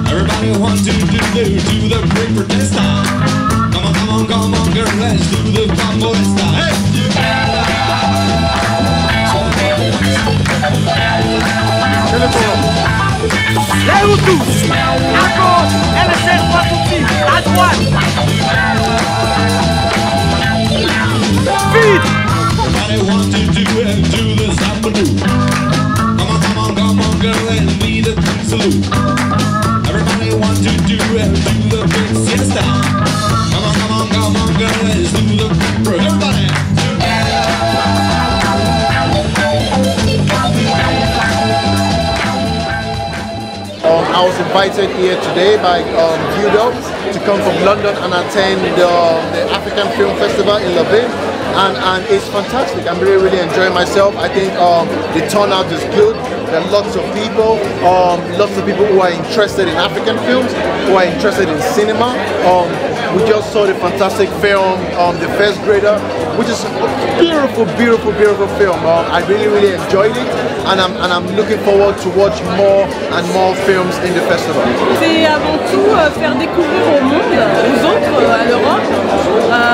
Everybody want to do the break for this time. Come on, girl, let's do the bambolista. Hey! Lève tous, à gauche, LSL pas tout de suite, à droite. Vite! Everybody want to do the samba-doo. Come on, girl, and lead the salute. Everybody want to do the big siesta. Come on, girl, let's do the big everybody. I was invited here today by Vudo to come from London and attend the African Film Festival in Louvain, and it's fantastic. I'm really enjoying myself. I think the turnout is good. There are lots of people who are interested in African films, who are interested in cinema. We just saw the fantastic film, The First Grader, which is a beautiful film. I really enjoyed it, and I'm looking forward to watch more and more films in the festival. C'est avant tout faire découvrir au monde, aux autres, à l'Europe,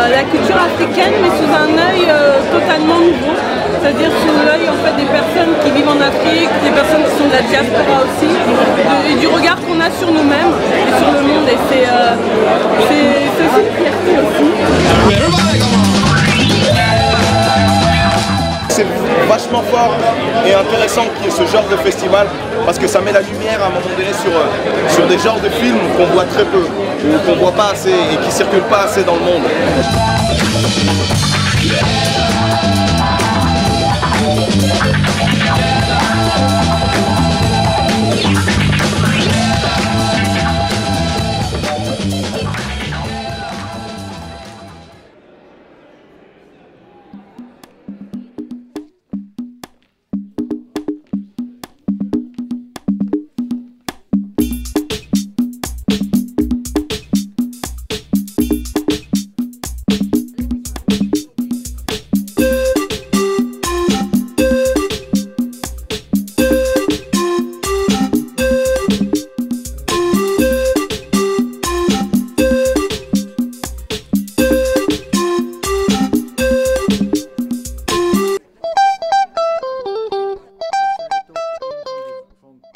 la culture africaine, mais sous un œil totalement nouveau. C'est-à-dire sous l'œil en fait des personnes qui vivent en Afrique, des personnes qui sont de la diaspora aussi, et du regard qu'on a sur nous-mêmes et sur le monde. Et c'est aussi une fierté aussi. C'est vachement fort et intéressant qu'il y ait ce genre de festival parce que ça met la lumière à un moment donné sur des genres de films qu'on voit très peu ou qu'on voit pas assez et qui circulent pas assez dans le monde.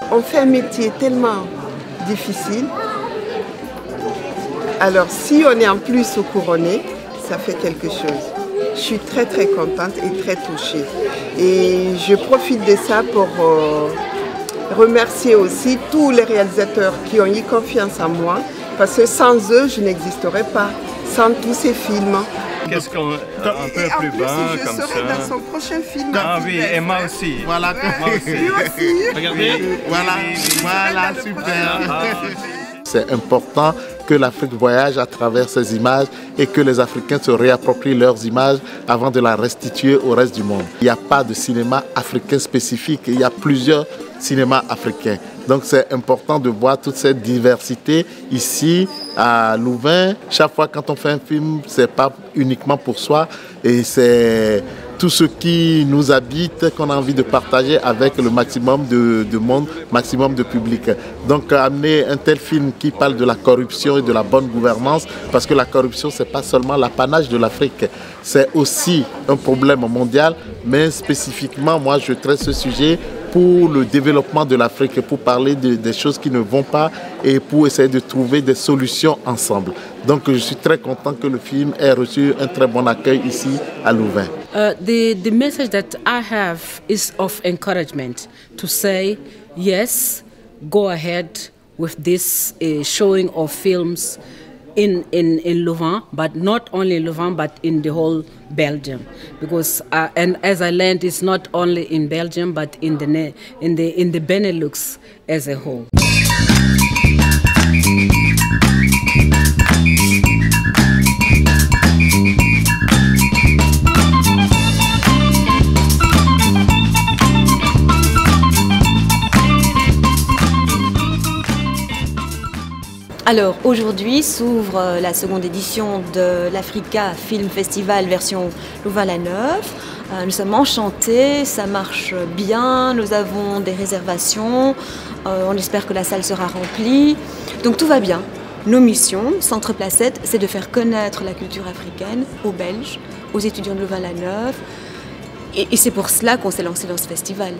On fait un métier tellement difficile. Alors si on est en plus au couronné, ça fait quelque chose. Je suis très contente et très touchée. Et je profite de ça pour remercier aussi tous les réalisateurs qui ont eu confiance en moi. Parce que sans eux, je n'existerais pas. Sans tous ces films. Qu'est-ce qu'on un peu plus bas comme ça. Je serai dans son prochain film. Ah oui, et moi aussi. Voilà. Moi aussi. Lui aussi. Regardez. Voilà, super. C'est important que l'Afrique voyage à travers ces images et que les Africains se réapproprient leurs images avant de la restituer au reste du monde. Il n'y a pas de cinéma africain spécifique, il y a plusieurs cinémas africains. Donc c'est important de voir toute cette diversité ici à Louvain. Chaque fois quand on fait un film, c'est pas uniquement pour soi et c'est tout ce qui nous habite, qu'on a envie de partager avec le maximum de monde, maximum de public. Donc amener un tel film qui parle de la corruption et de la bonne gouvernance, parce que la corruption, c'est pas seulement l'apanage de l'Afrique, c'est aussi un problème mondial, mais spécifiquement, moi, je traite ce sujet pour le développement de l'Afrique, pour parler des choses qui ne vont pas et pour essayer de trouver des solutions ensemble. Donc je suis très content que le film ait reçu un très bon accueil ici à Louvain. The message that I have is of encouragement to say, yes, go ahead with this showing of films in Louvain, but not only Louvain, but in the whole Belgium. Because and as I learned, it's not only in Belgium, but in the Benelux as a whole. Alors aujourd'hui s'ouvre la seconde édition de l'Africa Film Festival version Louvain-la-Neuve Nous sommes enchantés, ça marche bien, nous avons des réservations, on espère que la salle sera remplie, donc tout va bien. Nos missions, Centre Placette, c'est de faire connaître la culture africaine aux Belges, aux étudiants de Louvain-la-Neuve, et c'est pour cela qu'on s'est lancé dans ce festival.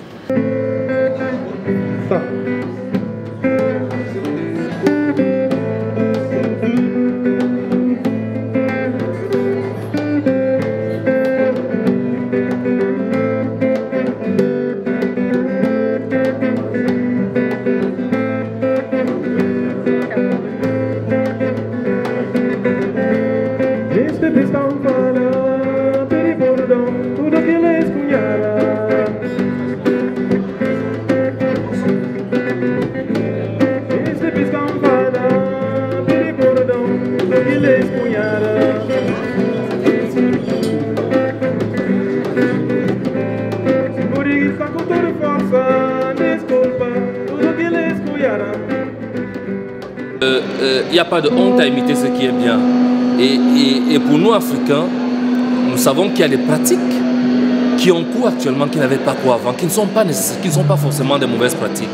Il n'y a pas de honte à imiter ce qui est bien. Et pour nous, Africains, nous savons qu'il y a des pratiques qui ont cours actuellement, qui n'avaient pas cours avant, qui ne sont pas nécessaires, qui ne sont pas forcément des mauvaises pratiques.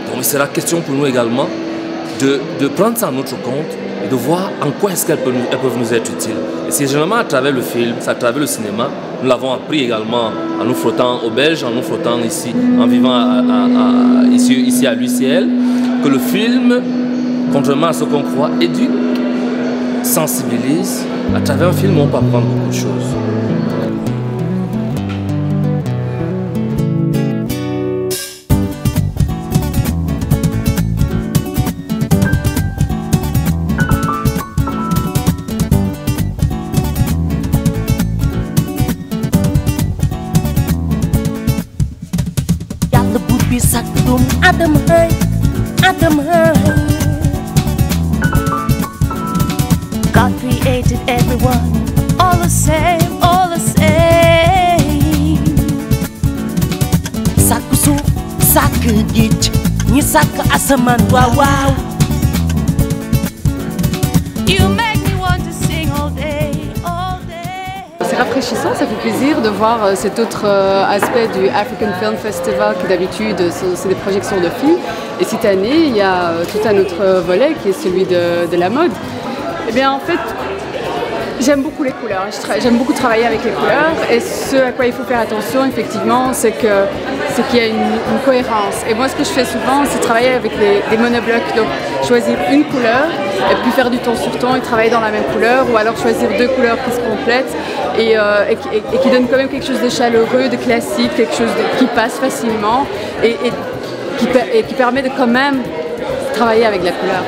Donc il sera question pour nous également de prendre ça en notre compte et de voir en quoi est-ce qu'elles peuvent nous être utiles. Et c'est généralement à travers le film, à travers le cinéma, nous l'avons appris également en nous frottant aux Belges, en nous frottant ici, en vivant ici à l'UCL, que le film, contrairement à ce qu'on croit, éduque, sensibilise. À travers un film, on peut apprendre beaucoup de choses. God created everyone all the same, all the same. Saku suuf, saku géej, ñi sàkk asamaan waaw waaw. You make me want to sing all day, all day. C'est rafraîchissant, ça fait plaisir de voir cet autre aspect du African Film Festival qui d'habitude c'est des projections de films. Et cette année, il y a tout un autre volet qui est celui de la mode. Eh bien en fait, j'aime beaucoup les couleurs, j'aime beaucoup travailler avec les couleurs et ce à quoi il faut faire attention effectivement c'est qu'il y a une cohérence. Et moi ce que je fais souvent c'est travailler avec des monoblocs, donc choisir une couleur et puis faire du ton sur ton et travailler dans la même couleur ou alors choisir deux couleurs qui se complètent et qui donnent quand même quelque chose de chaleureux, de classique, quelque chose qui passe facilement et qui permet de quand même travailler avec la couleur.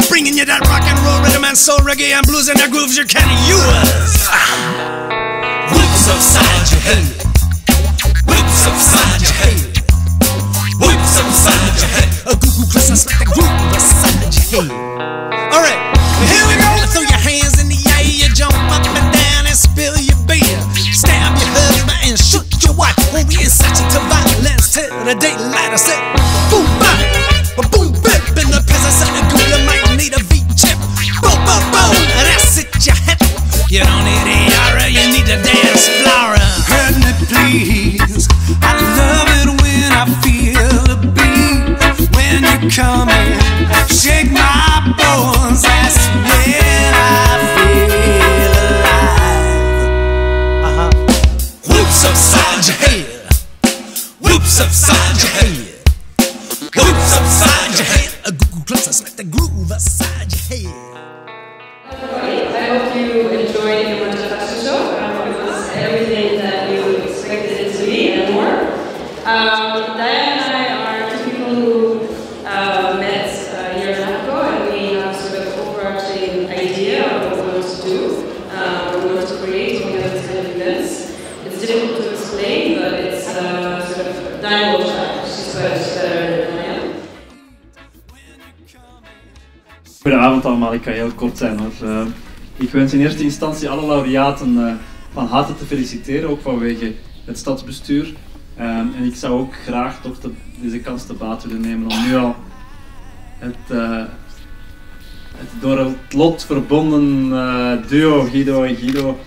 Bringing you that rock and roll rhythm and soul, reggae and blues and the grooves you can use. Whips upside your head, whips upside your head, whips upside your head. A goo class and smack the groove upside your head. Alright, here we go. Throw your hands in the air, you jump up and down and spill your beer. Stab your husband and shoot your wife. When we incite you to violence till the daylight. I said, boom, bang. Boom, bip in the presence of the ghoul, you might need a V-chip. Boom, boom, boom, that's it, you hit. You don't need a yara, you need a dance floor. Heard me please, I love it when I feel the beat. When you come in, shake my bones, that's when I feel alive. Whoops upside your head, whoops upside your head. Whoops upside your head, a Google Plus, I smack the groove upside your head. I hope you enjoyed the Diane and I are two people who met years ago, and we have sort of overarching idea of what we want to do, what we want to create when we have this kind of events. It's difficult to explain, but it's sort of Diane will try. She's better than I am. Goedenavond allemaal, ik ga heel kort zijn hoor. Ik wens in eerste instantie alle laureaten van harte te feliciteren, ook vanwege het stadsbestuur. En ik zou ook graag toch deze kans te baat willen nemen om nu al het door het lot verbonden duo Guido en Guido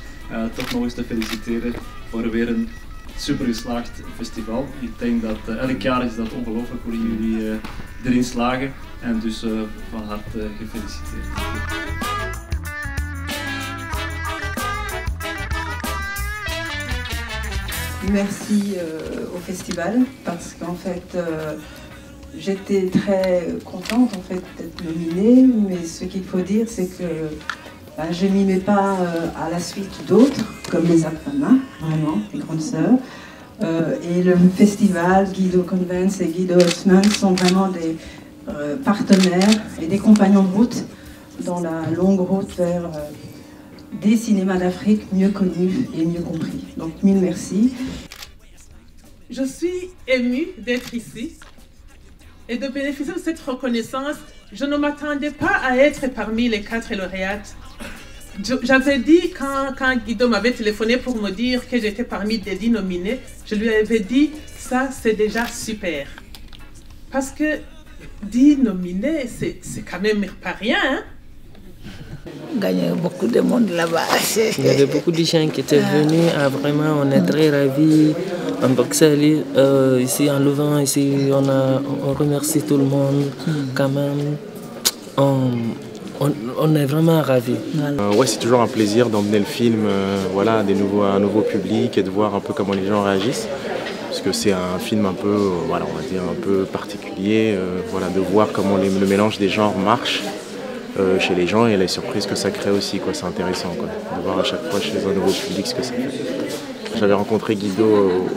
toch nog eens te feliciteren voor weer een super geslaagd festival. Ik denk dat elk jaar is dat ongelooflijk hoe jullie erin slagen en dus van harte gefeliciteerd. Merci au festival parce qu'en fait j'étais très contente en fait d'être nominée, mais ce qu'il faut dire c'est que je m'y mets pas à la suite d'autres comme les Akfama, vraiment, les grandes sœurs. Et le festival, Guido Convents et Guido Hautsman sont vraiment des partenaires et des compagnons de route dans la longue route vers des cinémas d'Afrique mieux connus et mieux compris. Donc mille merci. Je suis émue d'être ici et de bénéficier de cette reconnaissance. Je ne m'attendais pas à être parmi les 4 lauréates. J'avais dit, quand Guido m'avait téléphoné pour me dire que j'étais parmi des 10 nominés, je lui avais dit, ça c'est déjà super. Parce que 10 nominés, c'est quand même pas rien, hein? Gagné beaucoup de monde là-bas. Il y avait beaucoup de gens qui étaient venus, vraiment on est très ravis. En Bruxelles, ici en Louvain, ici on remercie tout le monde quand même. On est vraiment ravis. Ouais, c'est toujours un plaisir d'emmener le film voilà, à un nouveau public et de voir un peu comment les gens réagissent. Parce que c'est un film un peu, voilà, on va dire un peu particulier, voilà, de voir comment le mélange des genres marche chez les gens et les surprises que ça crée aussi, quoi. C'est intéressant quoi, de voir à chaque fois chez un nouveau public ce que ça fait. J'avais rencontré Guido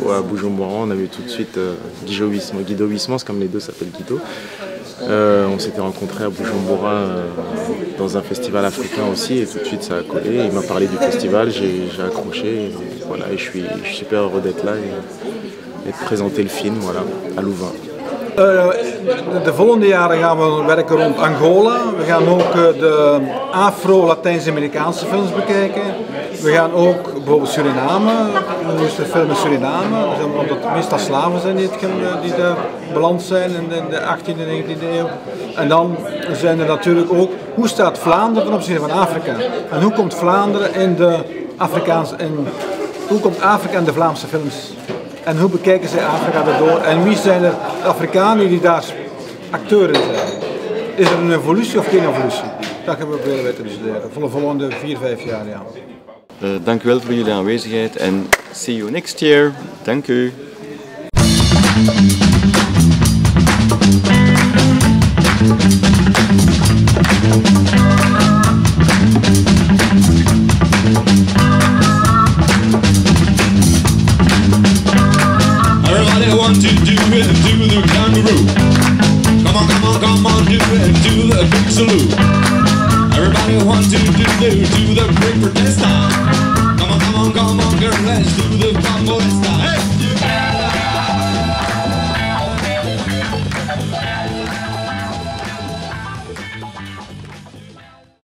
à Bujumbura, on a vu tout de suite Guido Huysmans, comme les deux s'appellent Guido. On s'était rencontrés à Bujumbura dans un festival africain aussi et tout de suite ça a collé. Il m'a parlé du festival, j'ai accroché et, voilà, et je suis super heureux d'être là et de présenter le film voilà, à Louvain. De volgende jaren gaan we werken rond Angola. We gaan ook de Afro-Latijns-Amerikaanse films bekijken. We gaan ook bijvoorbeeld Suriname, we moesten filmen Suriname, omdat het meestal slaven zijn die daar beland zijn in de 18e en 19e eeuw. En dan zijn er natuurlijk ook, hoe staat Vlaanderen ten opzichte van Afrika? En hoe komt Vlaanderen in de Afrikaanse, hoe komt Afrika in de Vlaamse films? En hoe bekijken zij Afrika daardoor? En wie zijn er de Afrikanen die daar acteur in zijn? Is er een evolutie of geen evolutie? Dat gaan we proberen te bestuderen voor de volgende 4-5 jaar. Ja. Dank u wel voor jullie aanwezigheid en see you next year. Dank u. Everybody want to do it, do the kangaroo. Come on, come on, come on, do it, do the big salute. Everybody want to do the break for test time. Come on, come on, come on, girl, let's do the Congo this time. Hey!